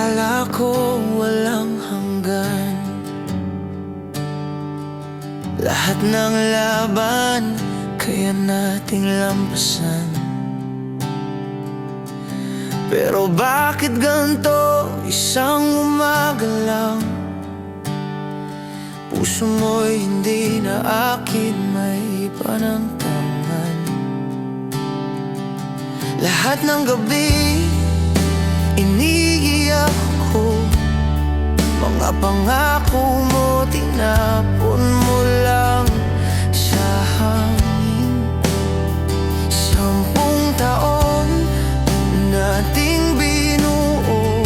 Akala ko walang hanggan, lahat ng laban kaya nating lampasan. Pero bakit ganito isang umaga lang, puso mo'y hindi na akin may panangtangan. Lahat ng gabi iniiyak ko, mga pangako mo tinapon mo lang sa hangin. 10 taon nating binuo,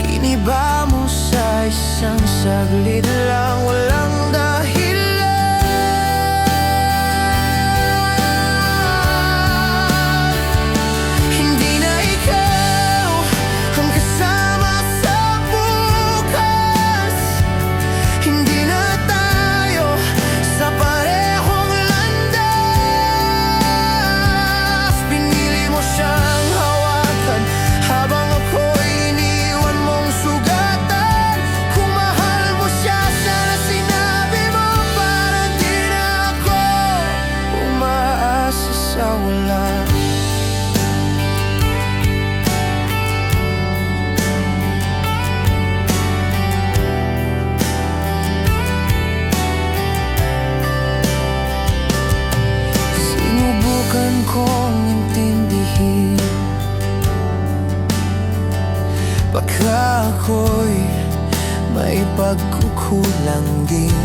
giniba mo sa isang saglit lang, walang dahilan. Hindi na ikaw ang kasama sa bukas, hindi na tayo sa parehong landas. Pinili mo siyang hawakan habang ako'y iniwan mong sugatan. Kung mahal mo siya, sana sinabi mo, para di na ako umaasa sa wala. Sinubukan kong intindihin, baka ako'y may pagkukulang din.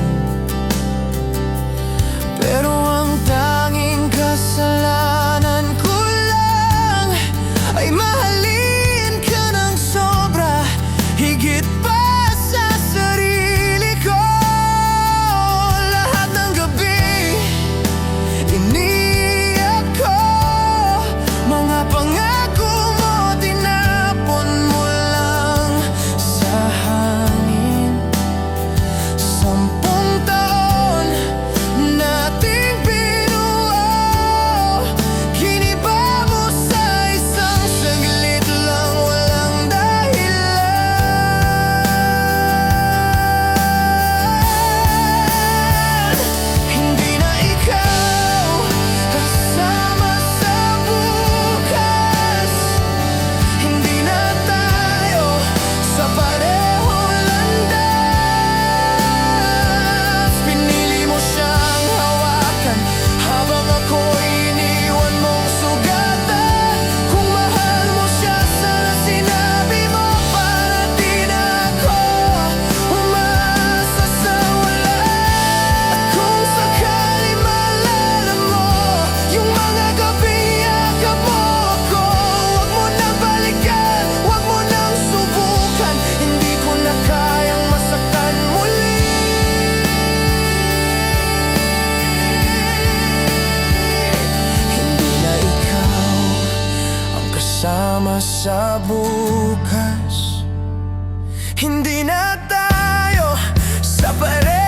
Pero ang tanging kasalanan ko lang ay mahalin ka ng sobra, higit pa sa sarili ko. Lahat ng gabi iniiyak ko, mga pangako mo tinapon mo lang sa hangin. 10 taon nating binuo, giniba mo sa isang saglit lang, walang dahilan. Hindi na ikaw kasama sa bukas, hindi na tayo sa parehong landas. Pinili mo siyang hawakan habang ako'y iniwan mong sugatan. Kung mahal mo siya, sana sinabi mo, para di na ako umaasa sa wala. At kung sakali maalala mo yung mga gabi yakap mo ako, huwag mo nang balikan, huwag mo nang subukan, hindi ko na kayang masaktan muli. Hindi na ikaw ang kasama sa bukas, hindi na tayo sa pareho